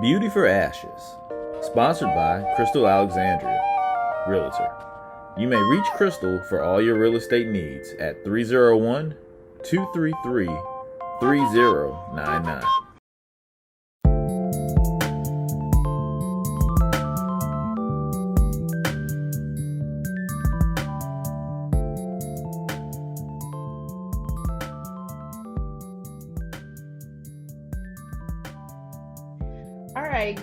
Beauty for Ashes, sponsored by Crystal Alexandria, Realtor. You may reach Crystal for all your real estate needs at 301 233 3099. All right,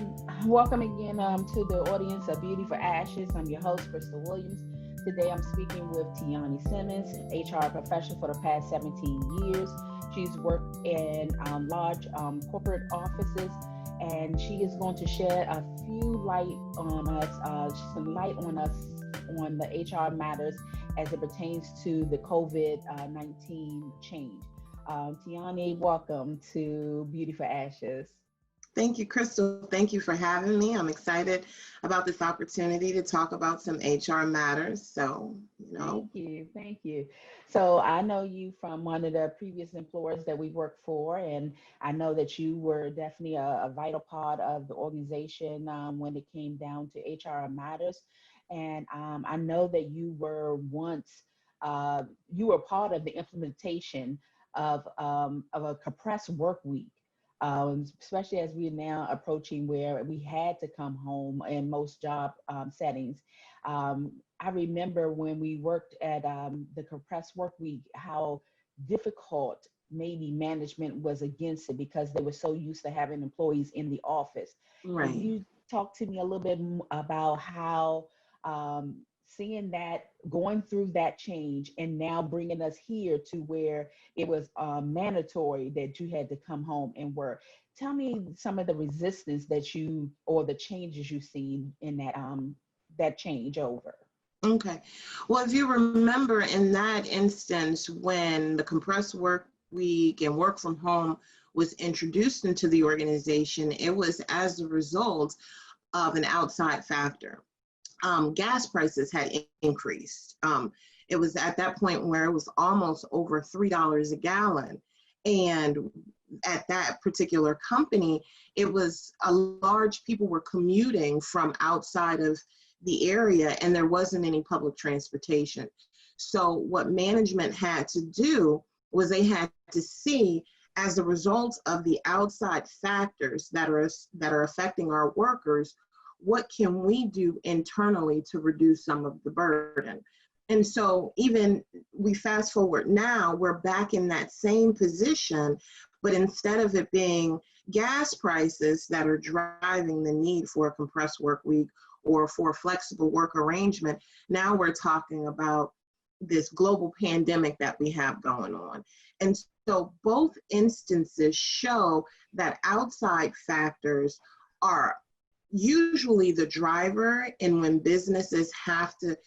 welcome again to the audience of Beauty for Ashes. I'm your host, Crystal Williams. Today I'm speaking with Tioni Simmons, HR professional for the past 17 years. She's worked in large corporate offices, and she is going to shed a few light on us, some light on us on the HR matters as it pertains to the COVID-19 change. Tiani, welcome to Beauty for Ashes. Thank you, Crystal. Thank you for having me. I'm excited about this opportunity to talk about some HR matters. Thank you. Thank you. So I know you from one of the previous employers that we worked for, and I know that you were definitely a vital part of the organization when it came down to HR matters. And I know that you were once, you were part of the implementation of a compressed work week. Especially as we're now approaching where we had to come home in most job settings. Um, I remember when we worked at the compressed work week, how difficult maybe management was against it because they were so used to having employees in the office. Can Right. you talk to me a little bit about how seeing that, going through that change, and now bringing us here to where it was mandatory that you had to come home and work? Tell me some of the resistance that you or the changes you've seen in that change over. Okay. Well, if you remember in that instance, when the compressed work week and work from home was introduced into the organization, it was as a result of an outside factor. Gas prices had increased. It was at that point where it was almost over $3 a gallon. And at that particular company, it was a large, people were commuting from outside of the area and there wasn't any public transportation. So what management had to do was they had to see, as a result of the outside factors that are affecting our workers, what can we do internally to reduce some of the burden? And so even we fast forward now, we're back in that same position, but instead of it being gas prices that are driving the need for a compressed work week or for a flexible work arrangement, now we're talking about this global pandemic that we have going on. And so both instances show that outside factors are usually the driver and when businesses have to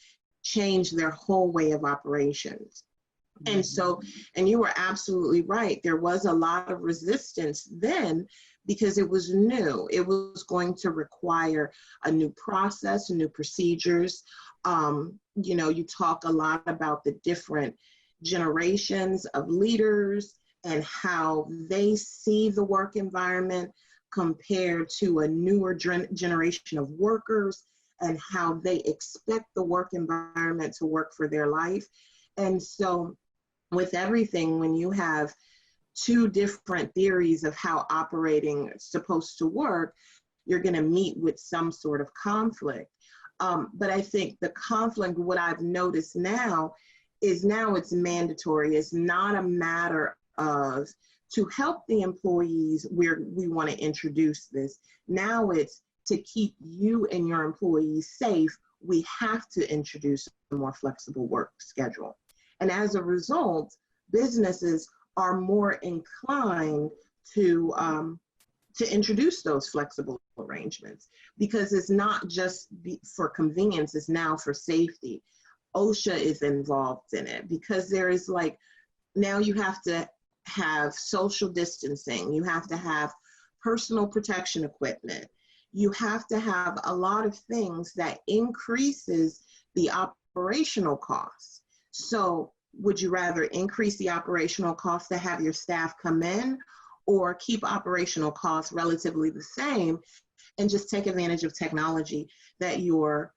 change their whole way of operations. And so, and you were absolutely right. There was a lot of resistance then because it was new. It was going to require a new process, new procedures. You talk a lot about the different generations of leaders and how they see the work environment compared to a newer generation of workers and how they expect the work environment to work for their life. And so with everything, when you have two different theories of how operating is supposed to work, you're going to meet with some sort of conflict. But I think the conflict, what I've noticed now, is now it's mandatory. It's not a matter of to help the employees where we want to introduce this. Now it's to keep you and your employees safe. We have to introduce a more flexible work schedule. And as a result, businesses are more inclined to introduce those flexible arrangements because it's not just for convenience, it's now for safety. OSHA is involved in it because there is now you have to have social distancing, you have to have personal protection equipment, you have to have a lot of things that increases the operational costs. So would you rather increase the operational cost to have your staff come in, or keep operational costs relatively the same and just take advantage of technology that your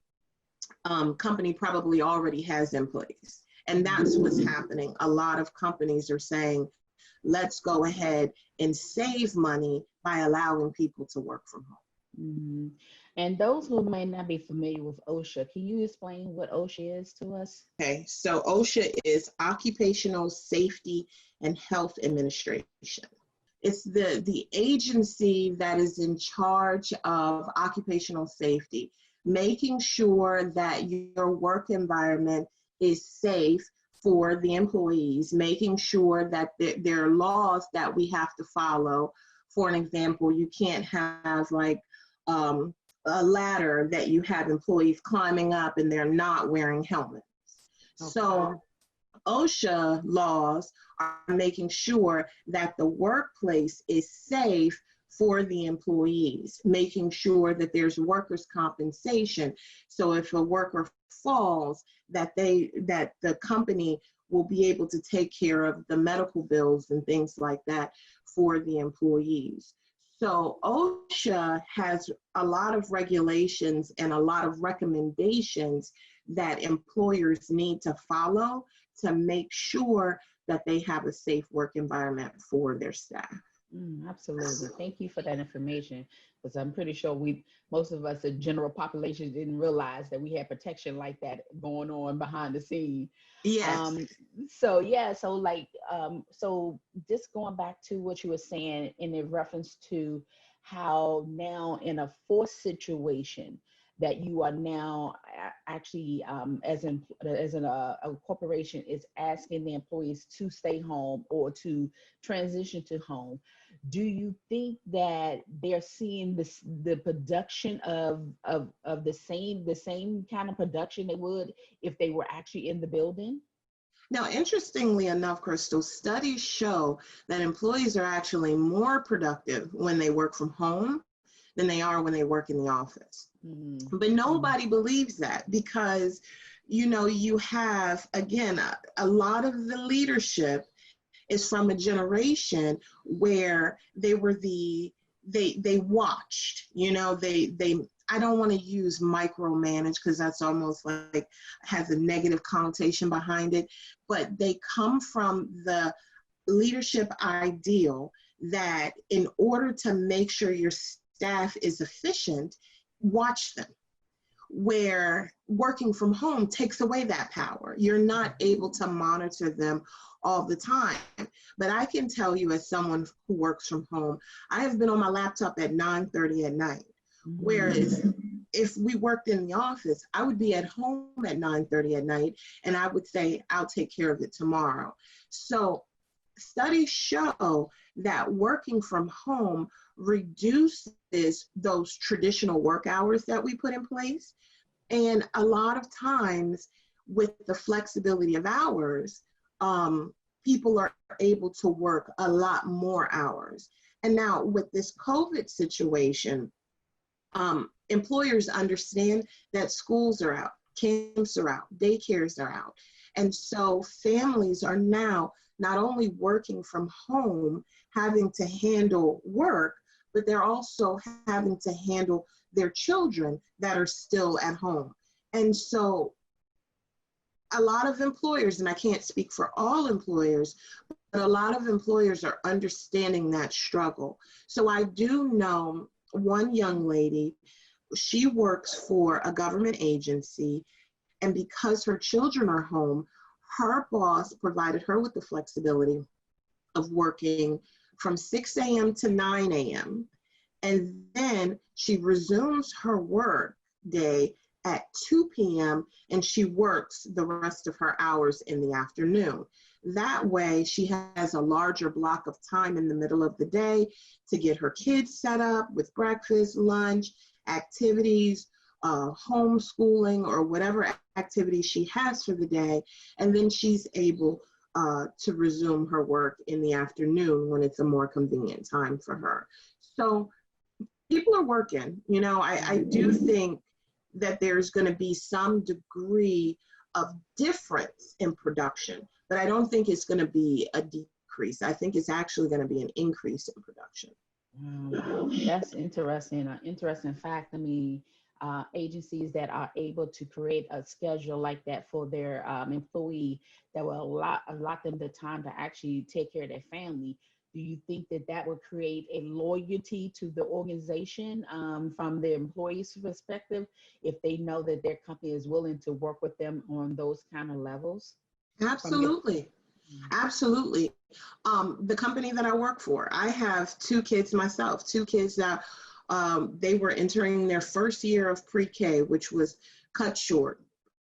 company probably already has in place. And that's what's happening. A lot of companies are saying, let's go ahead and save money by allowing people to work from home. Mhm. And those who may not be familiar with OSHA, can you explain what OSHA is to us? Okay, so OSHA is Occupational Safety and Health Administration. It's the agency that is in charge of occupational safety, making sure that your work environment is safe for the employees, making sure that there are laws that we have to follow. For an example, you can't have like a ladder that you have employees climbing up and they're not wearing helmets. Okay. So OSHA laws are making sure that the workplace is safe for the employees, making sure that there's workers' compensation. So if a worker falls, that the company will be able to take care of the medical bills and things like that for the employees. So OSHA has a lot of regulations and a lot of recommendations that employers need to follow to make sure that they have a safe work environment for their staff. Absolutely. Thank you for that information, because I'm pretty sure most of us, the general population, didn't realize that we had protection like that going on behind the scene. Yes. So yeah, so just going back to what you were saying in reference to how now in a forced situation that you are now actually a corporation is asking the employees to stay home or to transition to home. Do you think that they're seeing the production of the same kind of production they would if they were actually in the building? Now, interestingly enough, Crystal, studies show that employees are actually more productive when they work from home than they are when they work in the office. But nobody believes that because, you have, again, a lot of the leadership is from a generation where they were they watched, I don't want to use micromanage because that's almost like has a negative connotation behind it, but they come from the leadership ideal that in order to make sure your staff is efficient, watch them. Where working from home takes away that power. You're not able to monitor them all the time. But I can tell you, as someone who works from home, I have been on my laptop at 9:30 at night. Whereas if we worked in the office, I would be at home at 9:30 at night and I would say, I'll take care of it tomorrow. So studies show that working from home reduces those traditional work hours that we put in place. And a lot of times with the flexibility of hours, people are able to work a lot more hours. And now with this COVID situation, employers understand that schools are out, camps are out, daycares are out. And so families are now not only working from home, having to handle work, but they're also having to handle their children that are still at home. And so a lot of employers, and I can't speak for all employers, but a lot of employers are understanding that struggle. So I do know one young lady, she works for a government agency, and because her children are home, her boss provided her with the flexibility of working from 6 a.m. to 9 a.m. And then she resumes her work day at 2 p.m. and she works the rest of her hours in the afternoon. That way she has a larger block of time in the middle of the day to get her kids set up with breakfast, lunch, activities, homeschooling, or whatever activity she has for the day. And then she's able to resume her work in the afternoon when it's a more convenient time for her. So people are working. I do think that there's going to be some degree of difference in production, but I don't think it's going to be a decrease. I think it's actually going to be an increase in production. That's interesting. An interesting fact. I mean, agencies that are able to create a schedule like that for their employee that will allot them the time to actually take care of their family. Do you think that that would create a loyalty to the organization from the employee's perspective if they know that their company is willing to work with them on those kind of levels? From your Absolutely. Absolutely. The company that I work for, I have two kids myself, two kids that they were entering their first year of pre-K, which was cut short.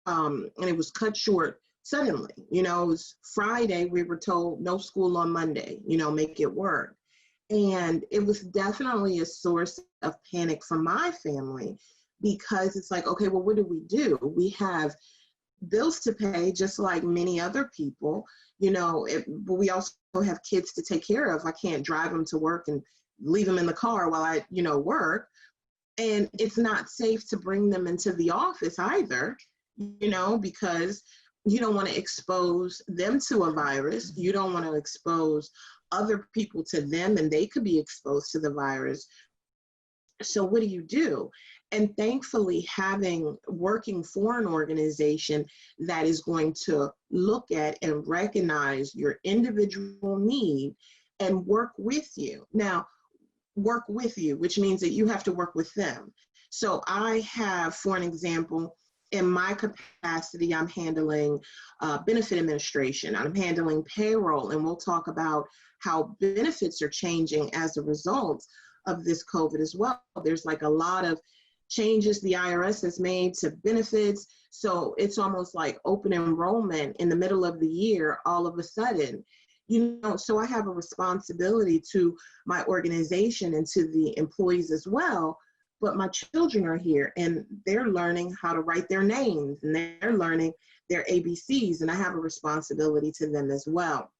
And it was cut short suddenly. You know, it was Friday, we were told no school on Monday, you know, make it work. And it was definitely a source of panic for my family because it's like, okay, well, what do? We have bills to pay just like many other people, you know, but we also have kids to take care of. I can't drive them to work and leave them in the car while I, you know, work. And it's not safe to bring them into the office either, you know, because you don't want to expose them to a virus. You don't want to expose other people to them and they could be exposed to the virus. So what do? And thankfully, working for an organization that is going to look at and recognize your individual need and work with you. Now, work with you, which means that you have to work with them. So I have, for an example, in my capacity, I'm handling benefit administration, I'm handling payroll, and we'll talk about how benefits are changing as a result of this COVID as well. There's like a lot of changes the IRS has made to benefits. So it's almost like open enrollment in the middle of the year, all of a sudden, you know, so I have a responsibility to my organization and to the employees as well. But my children are here and they're learning how to write their names and they're learning their ABCs, and I have a responsibility to them as well.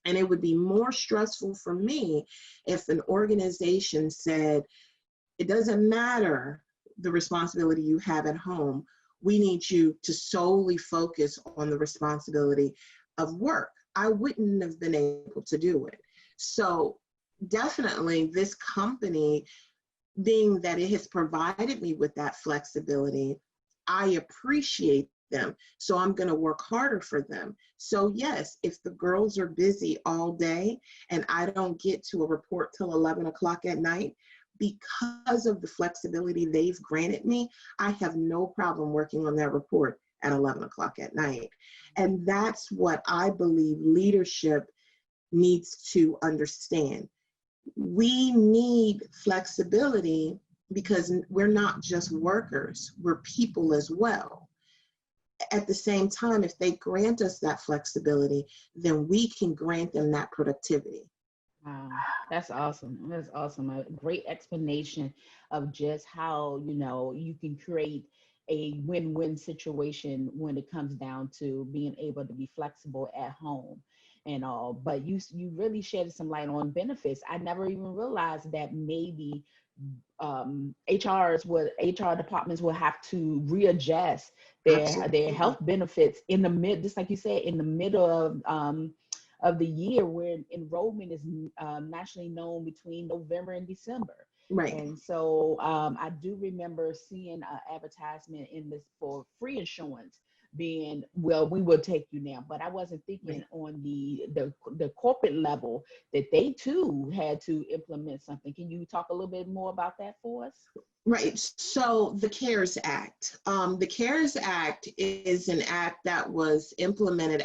And it would be more stressful for me if an organization said, it doesn't matter the responsibility you have at home. We need you to solely focus on the responsibility of work. I wouldn't have been able to do it. So definitely this company, being that it has provided me with that flexibility, I appreciate them. So I'm going to work harder for them. So yes, if the girls are busy all day and I don't get to a report till 11 o'clock at night, because of the flexibility they've granted me, I have no problem working on that report at 11 o'clock at night. And that's what I believe leadership needs to understand. We need flexibility because we're not just workers, we're people as well. At the same time, if they grant us that flexibility, then we can grant them that productivity. Wow, that's awesome. That's awesome. A great explanation of just how, you know, you can create a win-win situation when it comes down to being able to be flexible at home and all. But you really shed some light on benefits. I never even realized that maybe HR departments will have to readjust their Absolutely. health benefits in the just like you said, in the middle of the year where enrollment is nationally known between November and December. Right. And so I do remember seeing an advertisement in this for free insurance being, well, we will take you now, but I wasn't thinking Right. on the corporate level that they too had to implement something. Can you talk a little bit more about that for us? Right. So the CARES Act. The CARES Act is an act that was implemented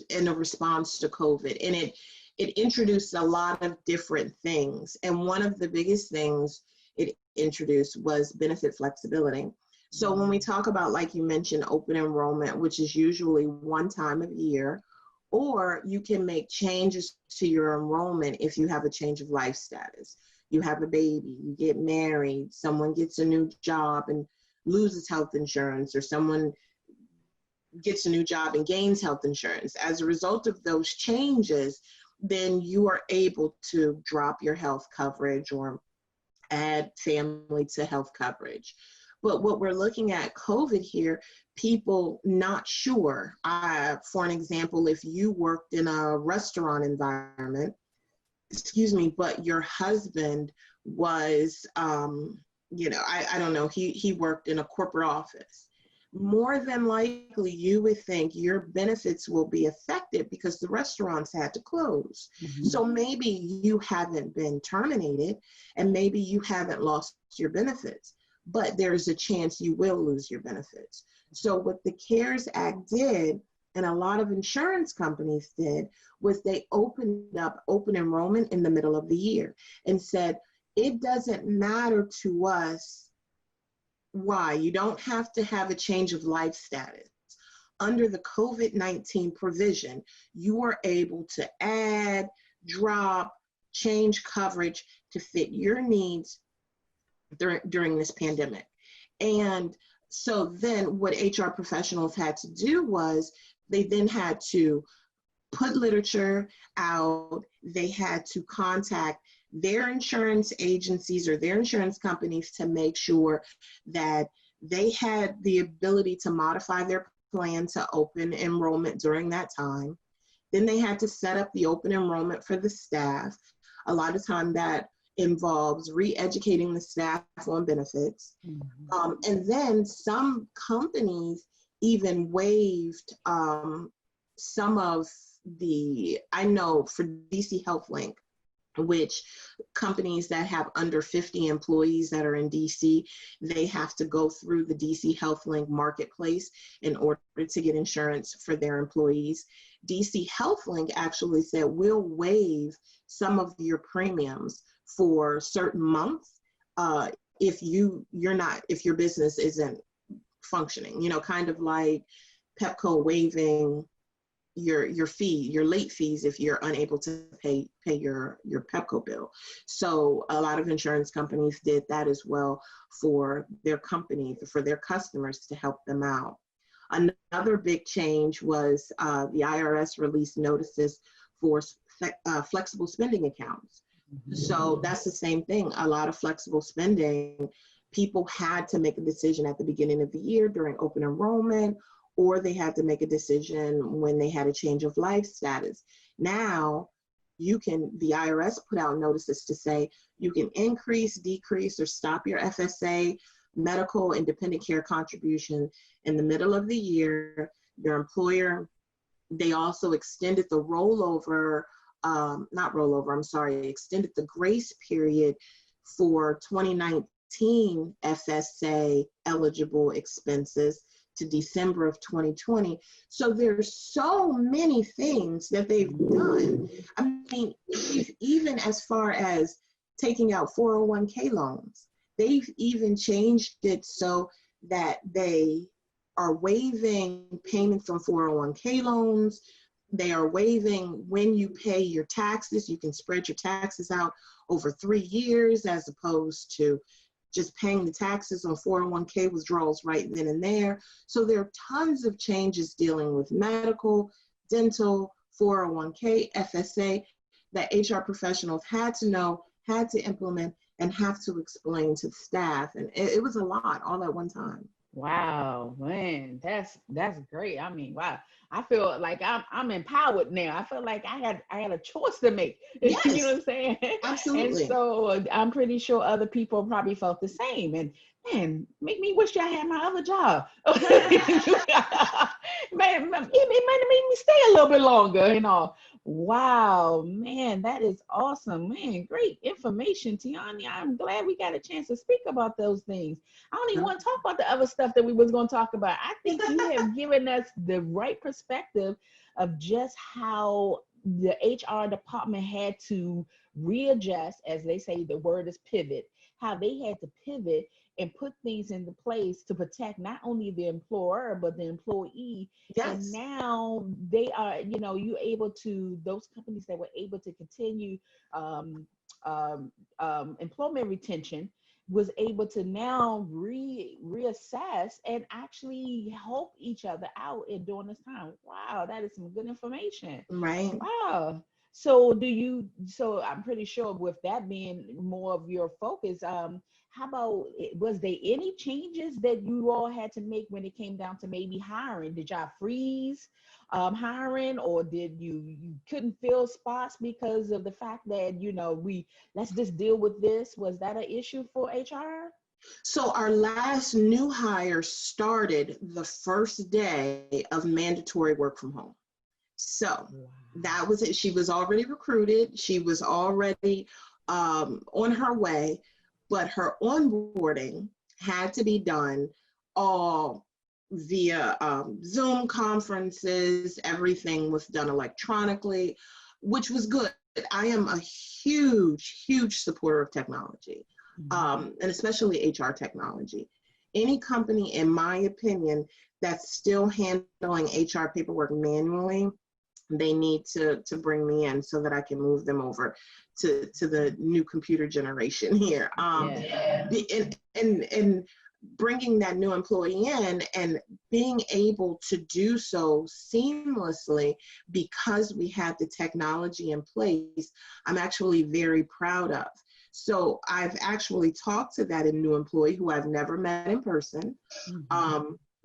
in a response to COVID, and it introduced a lot of different things. And one of the biggest things it introduced was benefit flexibility. So when we talk about, like you mentioned, open enrollment, which is usually one time of year, or you can make changes to your enrollment if you have a change of life status. You have a baby, you get married, someone gets a new job and loses health insurance, or someone gets a new job and gains health insurance. As a result of those changes, then you are able to drop your health coverage or add family to health coverage. But what we're looking at COVID here, people not sure. For an example, if you worked in a restaurant environment, excuse me, but your husband was, I don't know, he worked in a corporate office. More than likely, you would think your benefits will be affected because the restaurants had to close. Mhm. So maybe you haven't been terminated and maybe you haven't lost your benefits, but there's a chance you will lose your benefits. So what the CARES Act did, and a lot of insurance companies did, was they opened up open enrollment in the middle of the year and said, it doesn't matter to us why. You don't have to have a change of life status. Under the COVID-19 provision, you are able to add, drop, change coverage to fit your needs during this pandemic. And so then what HR professionals had to do was they then had to put literature out. They had to contact their insurance agencies or their insurance companies to make sure that they had the ability to modify their plan to open enrollment during that time. Then they had to set up the open enrollment for the staff. A lot of time that involves re-educating the staff on benefits. Mhm. And then some companies even waived some of I know for DC HealthLink, which companies that have under 50 employees that are in DC, they have to go through the DC HealthLink marketplace in order to get insurance for their employees. DC HealthLink actually said, we'll waive some of your premiums for certain months if if your business isn't functioning, kind of like Pepco waiving your fee, your late fees if you're unable to pay your Pepco bill. So a lot of insurance companies did that as well for their companies, for their customers to help them out. Another big change was the IRS released notices for flexible spending accounts. So that's the same thing. A lot of flexible spending, people had to make a decision at the beginning of the year during open enrollment, or they had to make a decision when they had a change of life status. Now, the IRS put out notices to say you can increase, decrease, or stop your FSA, medical and dependent care contribution in the middle of the year. Your employer, they also extended the extended the grace period for 2019 FSA eligible expenses to December of 2020. So there's so many things that they've done. I mean, even as far as taking out 401k loans, they've even changed it so that they are waiving payments on 401k loans. They are waiving when you pay your taxes. You can spread your taxes out over 3 years as opposed to just paying the taxes on 401k withdrawals right then and there. So there are tons of changes dealing with medical, dental, 401k, FSA that HR professionals had to know, had to implement, and have to explain to the staff. And it was a lot all at one time. Wow, man, that's great. I mean, wow. I feel like I'm empowered now. I feel like I had a choice to make. You know Yes, what I'm saying? And absolutely. so I'm pretty sure other people probably felt the same. And man, make me wish I had my other job. Man, it might have made me stay a little bit longer, you know. Wow, man, that is awesome, man. Great information, Tiani. I'm glad we got a chance to speak about those things. I don't even want to talk about the other stuff that we was going to talk about. I think you have given us the right perspective of just how the HR department had to readjust, as they say, the word is pivot, how they had to pivot and put things into place to protect not only the employer, but the employee. And Yes, now they are, you're able to, those companies that were able to continue um, employment retention was able to now reassess and actually help each other out in during this time. Wow, that is some good information. right. Wow. So I'm pretty sure with that being more of your focus, how about, was there any changes that you all had to make when it came down to maybe hiring? Did y'all freeze hiring, or did you couldn't fill spots because of the fact that, let's just deal with this? Was that an issue for HR? So our last new hire started the first day of mandatory work from home. So Wow. that was it. She was already recruited. She was already on her way, but her onboarding had to be done all via Zoom conferences. Everything was done electronically, which was good. I am a huge, huge supporter of technology, and especially HR technology. Any company, in my opinion, that's still handling HR paperwork manually, they need to bring me in so that I can move them over to the new computer generation here. Yeah. And bringing that new employee in and being able to do so seamlessly because we had the technology in place, I'm actually very proud of. So I've actually talked to that new employee who I've never met in person,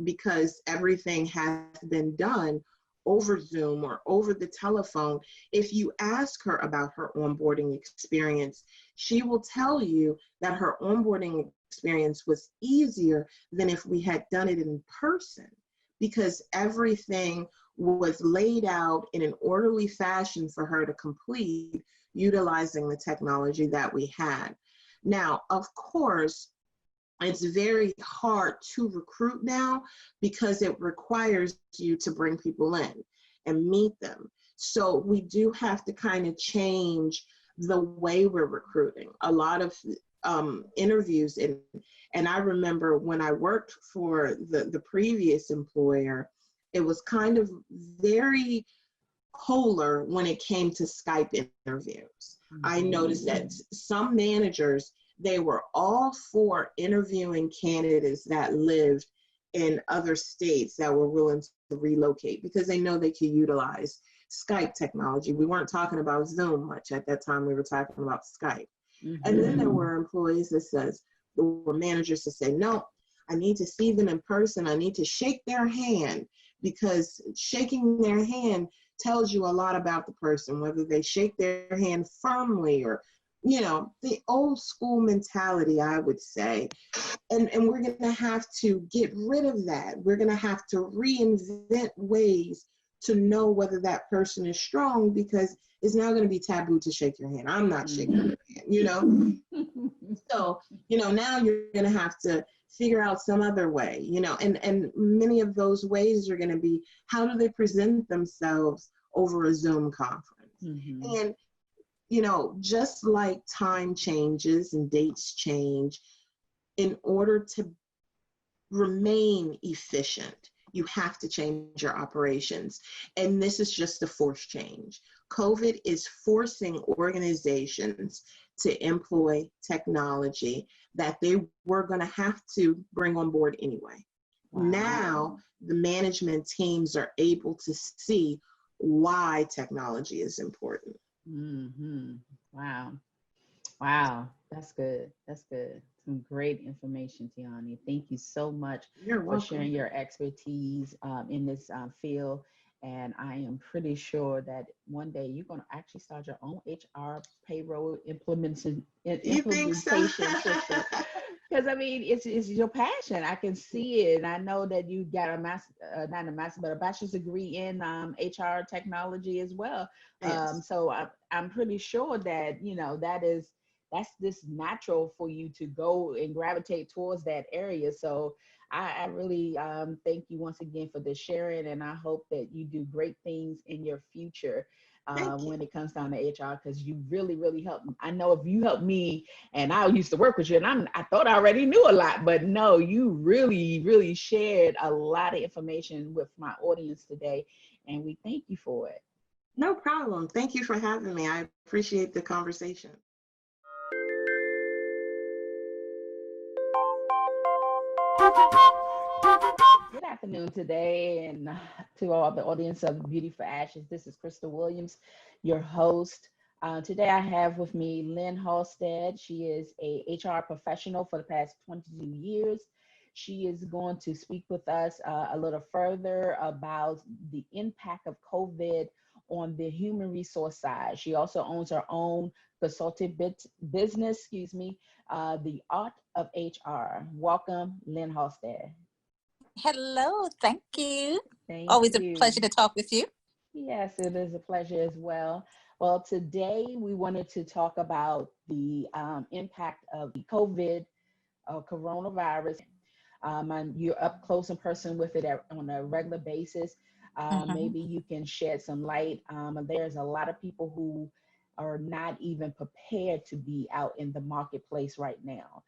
because everything has been done over Zoom or over the telephone. If you ask her about her onboarding experience, she will tell you that her onboarding experience was easier than if we had done it in person, because everything was laid out in an orderly fashion for her to complete utilizing the technology that we had. Now, of course, it's very hard to recruit now because it requires you to bring people in and meet them. So we do have to kind of change the way we're recruiting. A lot of interviews, and I remember when I worked for the previous employer, it was kind of very polar when it came to Skype interviews. I noticed that some managers, they were all for interviewing candidates that lived in other states that were willing to relocate because they know they could utilize Skype technology. We weren't talking about Zoom much at that time. We were talking about Skype. And then there were employees there were managers that say, no, I need to see them in person. I need to shake their hand, because shaking their hand tells you a lot about the person, whether they shake their hand firmly or, the old school mentality, I would say. And we're going to have to get rid of that. We're going to have to reinvent ways to know whether that person is strong, because it's now going to be taboo to shake your hand. I'm not shaking your hand, So, now you're going to have to figure out some other way, and many of those ways are going to be, how do they present themselves over a Zoom conference? And, just like time changes and dates change, in order to remain efficient, you have to change your operations. And this is just a forced change. COVID is forcing organizations to employ technology that they were going to have to bring on board anyway. Wow. Now, the management teams are able to see why technology is important. Wow. Wow. That's good. That's good. Some great information, Tioni. Thank you so much for sharing your expertise in this field. And I am pretty sure that one day you're going to actually start your own HR payroll implementation system. Because I mean, it's your passion. I can see it, and I know that you got not a master, but a bachelor's degree in HR technology as well. Yes. So I'm pretty sure that that's just natural for you to go and gravitate towards that area. So I really thank you once again for the sharing, and I hope that you do great things in your future when it comes down to HR, because you really, really helped. I know if you helped me, and I used to work with you, and I thought I already knew a lot, but no, you really, really shared a lot of information with my audience today, and we thank you for it. No problem. Thank you for having me. I appreciate the conversation. Good afternoon today, and to all the audience of Beauty for Ashes. This is Crystal Williams, your host. Today I have with me Lyn Halstead. She is a HR professional for the past 22 years. She is going to speak with us a little further about the impact of COVID on the human resource side. She also owns her own consulting business, the Art of HR. Welcome, Lyn Halstead. Hello, thank you. Thank Always a you. pleasure to talk with you. Yes, it is a pleasure as well. Well, today we wanted to talk about the impact of the COVID coronavirus. And you're up close and personal with it on a regular basis. Mhm. Maybe you can shed some light. There's a lot of people who are not even prepared to be out in the marketplace right now.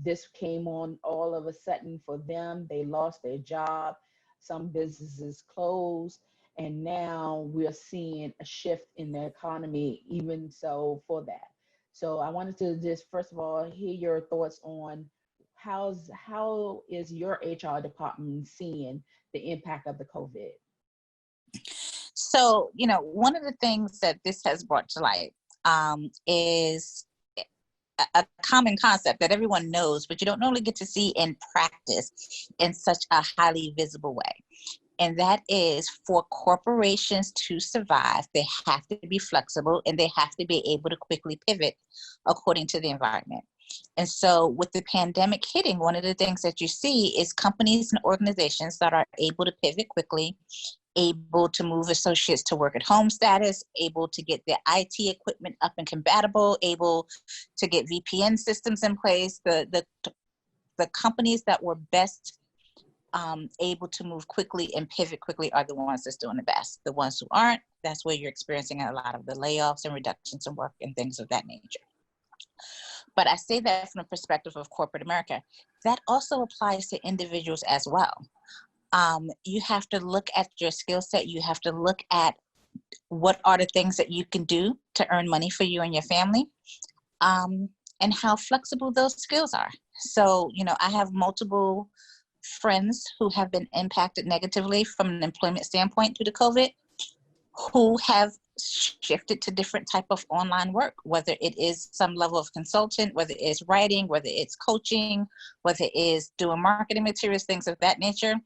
This came on all of a sudden for them. They lost their job. Some businesses closed. And now we're seeing a shift in the economy, even so for that. So I wanted to just, first of all, hear your thoughts on how is your HR department seeing the impact of the COVID? So, one of the things that this has brought to light is a common concept that everyone knows, but you don't normally get to see in practice in such a highly visible way. And that is, for corporations to survive, they have to be flexible and they have to be able to quickly pivot according to the environment. And so with the pandemic hitting, one of the things that you see is companies and organizations that are able to pivot quickly, able to move associates to work at home status, able to get their IT equipment up and compatible, able to get VPN systems in place. The companies that were best able to move quickly and pivot quickly are the ones that's doing the best. The ones who aren't, that's where you're experiencing a lot of the layoffs and reductions in work and things of that nature. But I say that from the perspective of corporate America. That also applies to individuals as well. You have to look at your skill set. You have to look at what are the things that you can do to earn money for you and your family, and how flexible those skills are. So, I have multiple friends who have been impacted negatively from an employment standpoint due to COVID, who have shifted to different type of online work, whether it is some level of consultant, whether it's writing, whether it's coaching, whether it is doing marketing materials, things of that nature.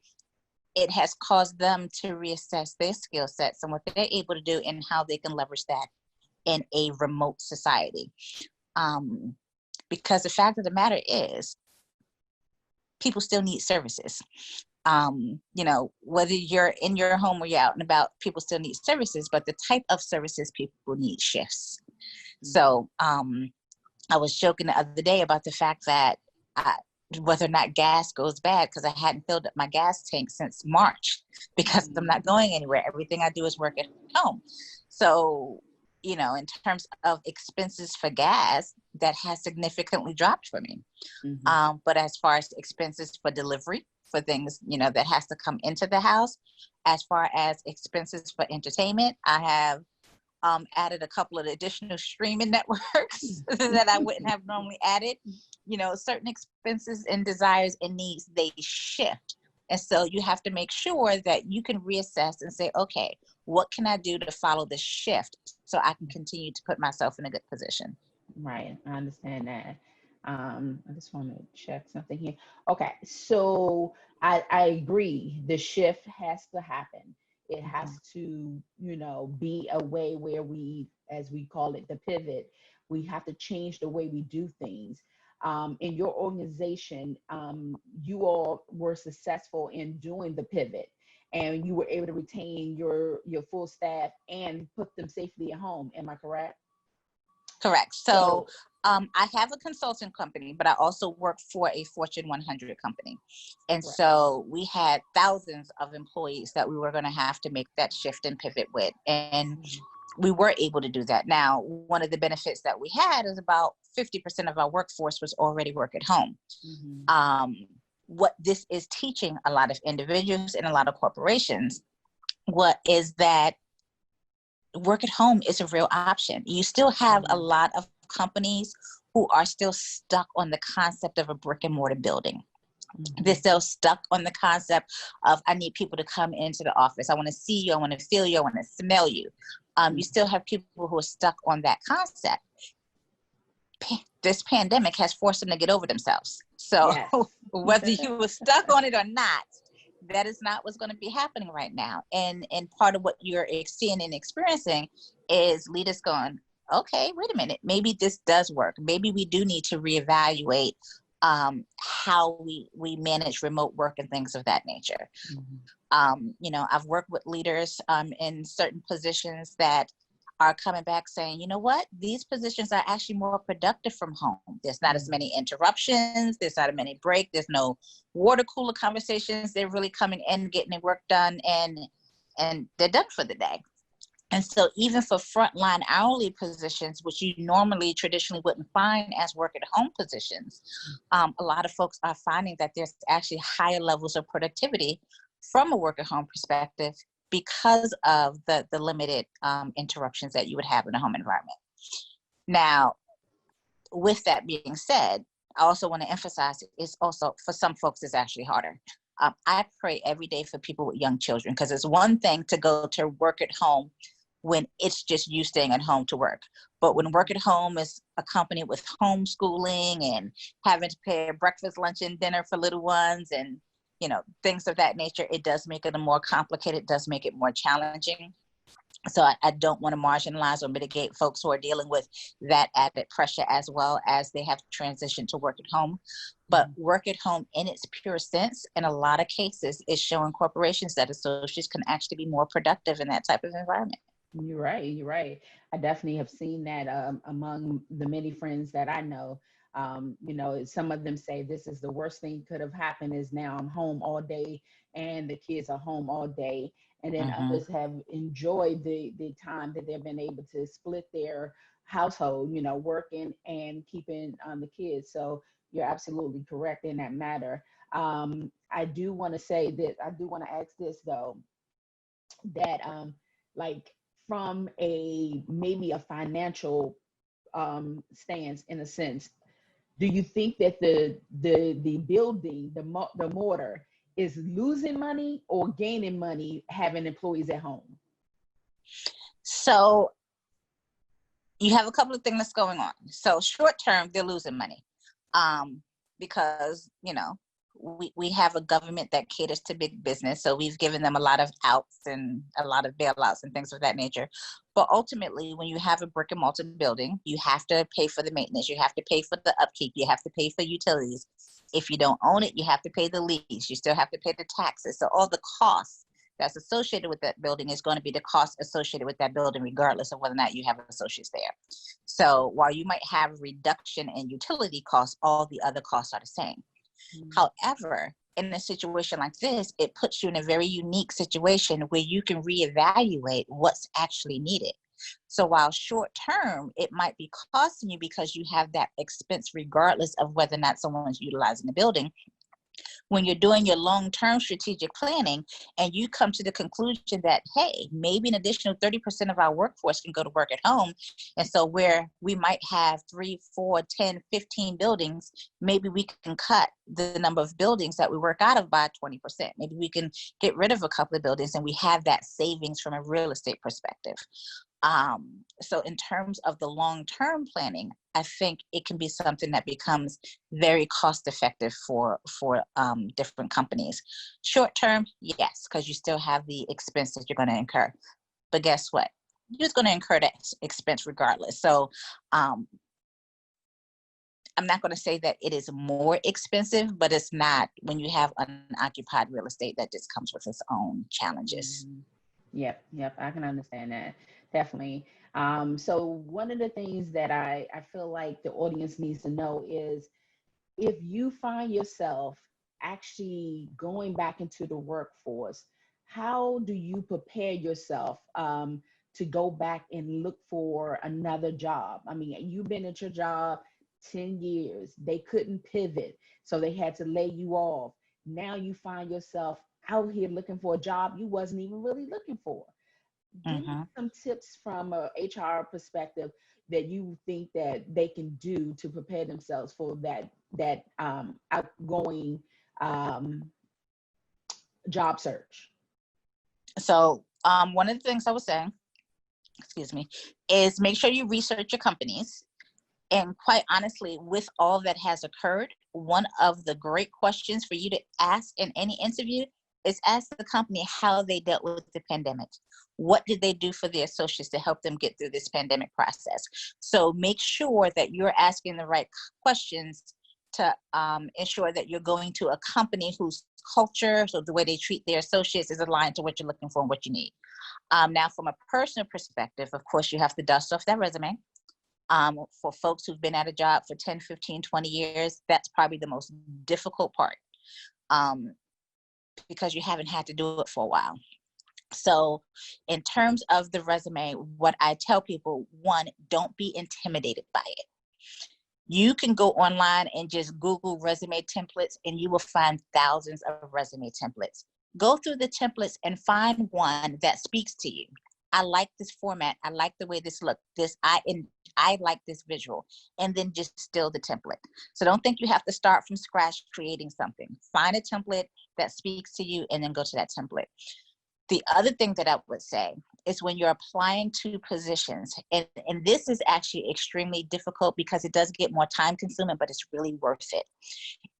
It has caused them to reassess their skill sets and what they're able to do and how they can leverage that in a remote society. Because the fact of the matter is, people still need services. Whether you're in your home or you're out and about, people still need services, but the type of services people need shifts. So I was joking the other day about the fact that whether or not gas goes bad, because I hadn't filled up my gas tank since March because I'm not going anywhere. Everything I do is work at home. So, in terms of expenses for gas, that has significantly dropped for me. Mm-hmm. But as far as expenses for delivery, for things, that has to come into the house, as far as expenses for entertainment, I have added a couple of additional streaming networks that I wouldn't have normally added. Certain expenses and desires and needs, they shift. And so you have to make sure that you can reassess and say, okay, what can I do to follow the shift so I can continue to put myself in a good position? Right, I understand that. I just want to check something here. Okay, so I agree. The shift has to happen. It has to, be a way where we, as we call it, the pivot. We have to change the way we do things. In your organization, you all were successful in doing the pivot, and you were able to retain your full staff and put them safely at home. Am I correct? Correct. So So, I have a consulting company, but I also work for a Fortune 100 company. And right. so we had thousands of employees that we were going to have to make that shift and pivot with. And we were able to do that. Now, one of the benefits that we had is about 50% of our workforce was already work at home. Mm-hmm. What this is teaching a lot of individuals and a lot of corporations, what is that work at home is a real option. You still have a lot of companies who are still stuck on the concept of a brick and mortar building. Mhm. They're still stuck on the concept of, I need people to come into the office. I want to see you. I want to feel you. I want to smell you. You still have people who are stuck on that concept. This pandemic has forced them to get over themselves. So Yes. whether you were stuck on it or not, that is not what's going to be happening right now. And part of what you're seeing and experiencing is leaders going, okay, wait a minute, maybe this does work. Maybe we do need to reevaluate how we manage remote work and things of that nature. You know, I've worked with leaders in certain positions that are coming back saying, you know what, these positions are actually more productive from home. There's not as many interruptions. There's not as many breaks. There's no water cooler conversations. They're really coming in, getting their work done, and they're done for the day. And so even for frontline hourly positions, which you normally traditionally wouldn't find as work at home positions, a lot of folks are finding that there's actually higher levels of productivity from a work at home perspective because of the limited interruptions that you would have in a home environment. Now, with that being said, I also want to emphasize it's also, for some folks, it's actually harder. I pray every day for people with young children, because it's one thing to go to work at home when it's just you staying at home to work. But when work at home is accompanied with homeschooling and having to pay breakfast, lunch, and dinner for little ones and, you know, things of that nature, it does make it more complicated, it does make it more challenging. So I don't want to marginalize or mitigate folks who are dealing with that added pressure as well as they have transitioned to work at home. But work at home in its pure sense, in a lot of cases, is showing corporations that associates can actually be more productive in that type of environment. You're right. You're right. I definitely have seen that among the many friends that I know. You know, some of them say this is the worst thing could have happened is now I'm home all day and the kids are home all day. And then others have enjoyed the time that they've been able to split their household, you know, working and keeping the kids. So you're absolutely correct in that matter. I do want to say that I do want to ask this though, that like from a maybe a financial stance in a sense, do you think that the building, the mortar is losing money or gaining money having employees at home? So you have a couple of things that's going on. So short term, they're losing money because, you know, we have a government that caters to big business. So we've given them a lot of outs and a lot of bailouts and things of that nature. But ultimately, when you have a brick and mortar building, you have to pay for the maintenance. You have to pay for the upkeep. You have to pay for utilities. If you don't own it, you have to pay the lease. You still have to pay the taxes. So all the costs that's associated with that building is going to be the cost associated with that building, regardless of whether or not you have associates there. So while you might have a reduction in utility costs, all the other costs are the same. However, in a situation like this, it puts you in a very unique situation where you can reevaluate what's actually needed. So while short term, it might be costing you because you have that expense regardless of whether or not someone's utilizing the building. When you're doing your long-term strategic planning and you come to the conclusion that, hey, maybe an additional 30% of our workforce can go to work at home. And so where we might have 3, 4, 10, 15 buildings, maybe we can cut the number of buildings that we work out of by 20%. Maybe we can get rid of a couple of buildings and we have that savings from a real estate perspective. So in terms of the long-term planning, I think it can be something that becomes very cost-effective for different companies. Short-term, yes, because you still have the expense that you're going to incur. But guess what? You're just going to incur that expense regardless. So I'm not going to say that it is more expensive, but it's not when you have unoccupied real estate that just comes with its own challenges. Yep, I can understand that. Definitely. So one of the things that I feel like the audience needs to know is if you find yourself actually going back into the workforce, how do you prepare yourself to go back and look for another job? I mean, you've been at your job 10 years. They couldn't pivot, so they had to lay you off. Now you find yourself out here looking for a job you wasn't even really looking for. Give me some tips from a HR perspective that you think that they can do to prepare themselves for that outgoing um, job search? So one of the things I was saying, excuse me, is make sure you research your companies. And quite honestly, with all that has occurred, one of the great questions for you to ask in any interview is ask the company how they dealt with the pandemic. What did they do for their associates to help them get through this pandemic process? So make sure that you're asking the right questions to ensure that you're going to a company whose culture, so the way they treat their associates, is aligned to what you're looking for and what you need. Now, from a personal perspective, of course, you have to dust off that resume. For folks who've been at a job for 10, 15, 20 years, that's probably the most difficult part, because you haven't had to do it for a while. So in terms of the resume, what I tell people, one, don't be intimidated by it. You can go online and just Google resume templates and you will find thousands of resume templates. Go through the templates and find one that speaks to you. I like this format. I like the way this looks. I like this visual, and then just steal the template. So don't think you have to start from scratch creating something. Find a template that speaks to you and then go to that template. The other thing that I would say is when you're applying to positions, and this is actually extremely difficult because it does get more time consuming, but it's really worth it.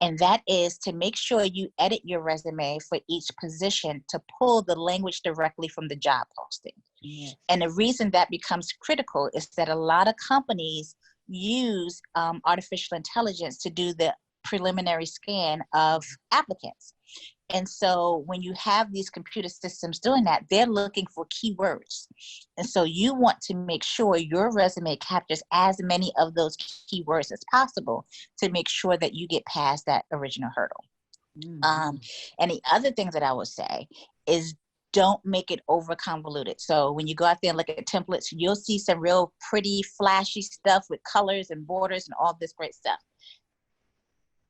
And that is to make sure you edit your resume for each position to pull the language directly from the job posting. Yes. And the reason that becomes critical is that a lot of companies use artificial intelligence to do the preliminary scan of applicants. And so when you have these computer systems doing that, they're looking for keywords. And so you want to make sure your resume captures as many of those keywords as possible to make sure that you get past that original hurdle. Mm-hmm. And the other thing that I would say is don't make it over convoluted. So when you go out there and look at templates, you'll see some real pretty flashy stuff with colors and borders and all this great stuff.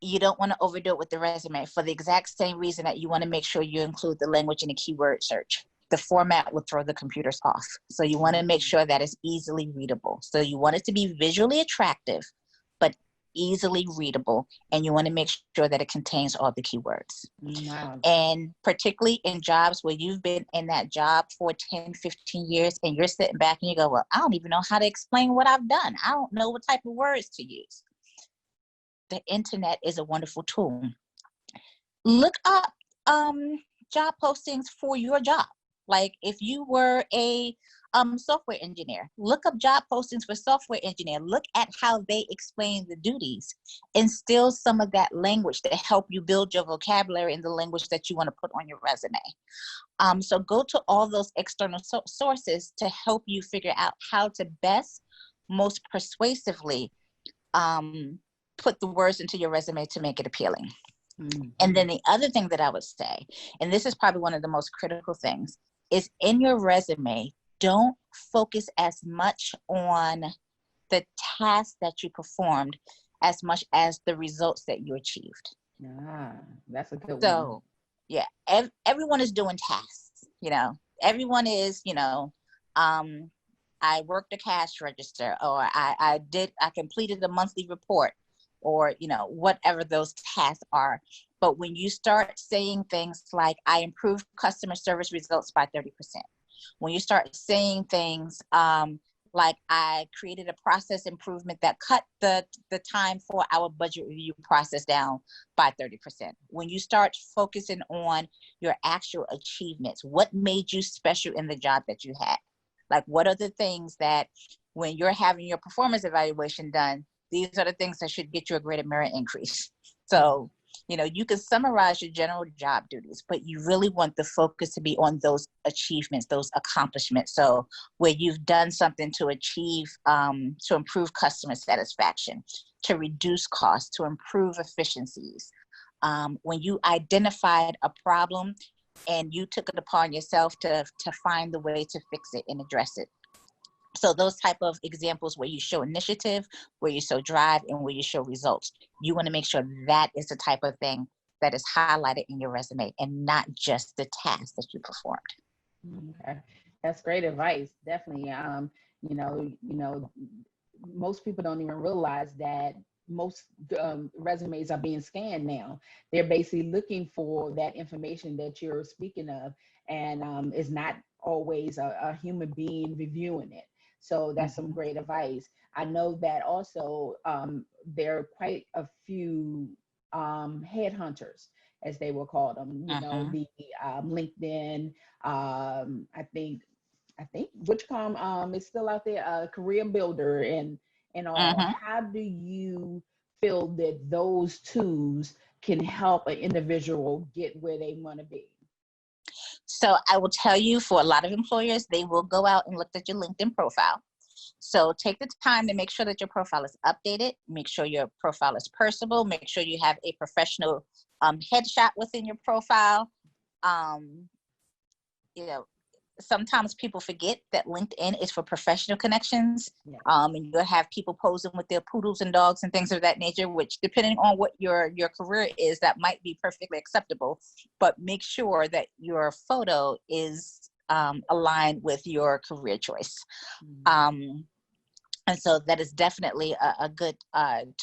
You don't want to overdo it with the resume for the exact same reason that you want to make sure you include the language in a keyword search. The format will throw the computers off. So you want to make sure that it's easily readable. So you want it to be visually attractive, but easily readable. And you want to make sure that it contains all the keywords. Wow. And particularly in jobs where you've been in that job for 10, 15 years and you're sitting back and you go, well, I don't even know how to explain what I've done. I don't know what type of words to use. The internet is a wonderful tool. Look up job postings for your job. Like if you were a software engineer, look up job postings for software engineer. Look at how they explain the duties. Instill some of that language to help you build your vocabulary in the language that you want to put on your resume. So go to all those external sources to help you figure out how to best, most persuasively put the words into your resume to make it appealing. Mm-hmm. And then the other thing that I would say, and this is probably one of the most critical things, is in your resume, don't focus as much on the tasks that you performed as much as the results that you achieved. That's a good one. So, yeah, everyone is doing tasks, everyone is, I worked a cash register, or I completed a monthly report, or whatever those tasks are. But when you start saying things like, I improved customer service results by 30%, when you start saying things like, I created a process improvement that cut the time for our budget review process down by 30%, when you start focusing on your actual achievements, what made you special in the job that you had? Like, what are the things that when you're having your performance evaluation done, these are the things that should get you a greater merit increase. So, you can summarize your general job duties, but you really want the focus to be on those achievements, those accomplishments. So where you've done something to achieve, to improve customer satisfaction, to reduce costs, to improve efficiencies. When you identified a problem and you took it upon yourself to find the way to fix it and address it. So those type of examples where you show initiative, where you show drive, and where you show results, you want to make sure that is the type of thing that is highlighted in your resume and not just the tasks that you performed. Okay, that's great advice. Definitely. Most people don't even realize that most resumes are being scanned now. They're basically looking for that information that you're speaking of, and it's not always a human being reviewing it. So that's some Mhm. great advice. I know that also there are quite a few headhunters, as they will call them. You know, Mhm. the LinkedIn. I think Witchcom is still out there, Career Builder and all. Mhm. How do you feel that those tools can help an individual get where they want to be? So I will tell you, for a lot of employers, they will go out and look at your LinkedIn profile. So take the time to make sure that your profile is updated. Make sure your profile is personable. Make sure you have a professional headshot within your profile. Um, you know, Sometimes people forget that LinkedIn is for professional connections. Yeah. And you'll have people posing with their poodles and dogs and things of that nature, which, depending on what your career is, that might be perfectly acceptable. But make sure that your photo is aligned with your career choice. Um, and so that is definitely a good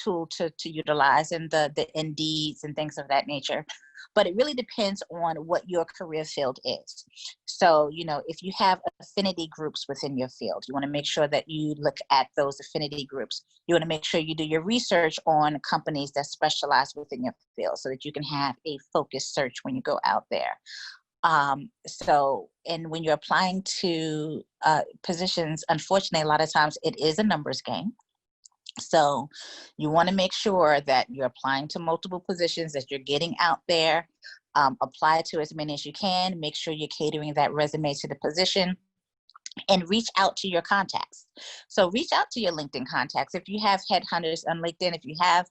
tool to utilize in the Indeeds and things of that nature. But it really depends on what your career field is. So, if you have affinity groups within your field, you want to make sure that you look at those affinity groups. You want to make sure you do your research on companies that specialize within your field so that you can have a focused search when you go out there. And when you're applying to positions, unfortunately, a lot of times it is a numbers game. So you want to make sure that you're applying to multiple positions, that you're getting out there, apply to as many as you can, make sure you're catering that resume to the position, and reach out to your contacts. So reach out to your LinkedIn contacts. If you have headhunters on LinkedIn, if you have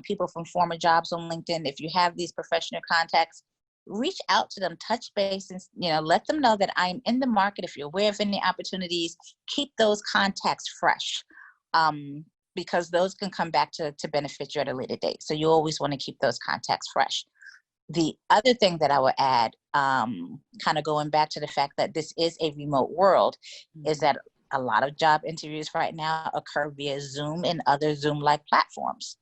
people from former jobs on LinkedIn, if you have these professional contacts, reach out to them, touch base, and let them know that I'm in the market. If you're aware of any opportunities, keep those contacts fresh, because those can come back to benefit you at a later date. So you always want to keep those contacts fresh. The other thing that I would add, kind of going back to the fact that this is a remote world, is that a lot of job interviews right now occur via Zoom and other Zoom-like platforms.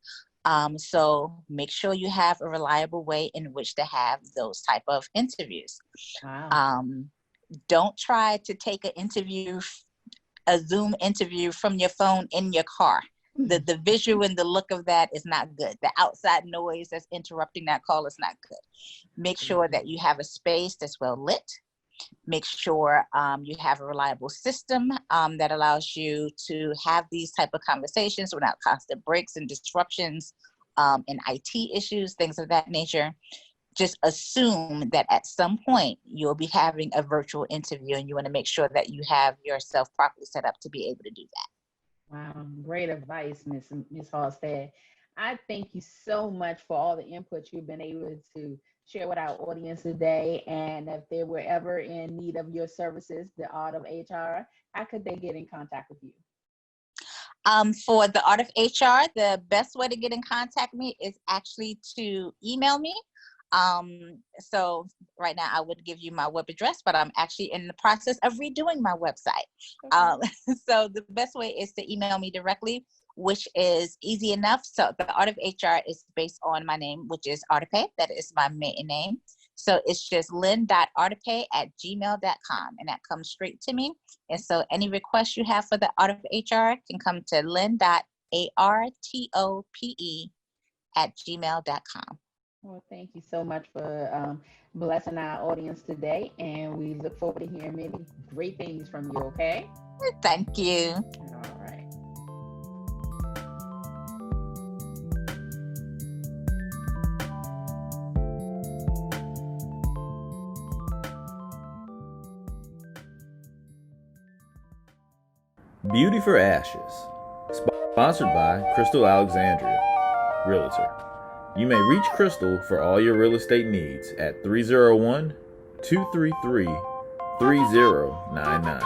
So make sure you have a reliable way in which to have those type of interviews. Wow. Don't try to take a Zoom interview from your phone in your car. The visual and the look of that is not good. The outside noise that's interrupting that call is not good. Make sure that you have a space that's well lit. Make sure you have a reliable system that allows you to have these type of conversations without constant breaks and disruptions, and IT issues, things of that nature. Just assume that at some point you'll be having a virtual interview, and you want to make sure that you have yourself properly set up to be able to do that. Wow, great advice, Miss Halstead. I thank you so much for all the input you've been able to share with our audience today. And if they were ever in need of your services, the art of HR, how could they get in contact with you? For the art of HR, the best way to get in contact with me is actually to email me. So right now I would give you my web address, but I'm actually in the process of redoing my website. Okay. So the best way is to email me directly, which is easy enough. So the art of HR is based on my name, which is Artipe. That is my maiden name. So it's just lyn.artipe@gmail.com, and that comes straight to me. And so any requests you have for the art of HR can come to lyn.artope@gmail.com. Well, thank you so much for blessing our audience today. And we look forward to hearing many great things from you, okay? Thank you. All right. Beauty for Ashes. Sponsored by Crystal Alexandria, Realtor. You may reach Crystal for all your real estate needs at 301 233 3099.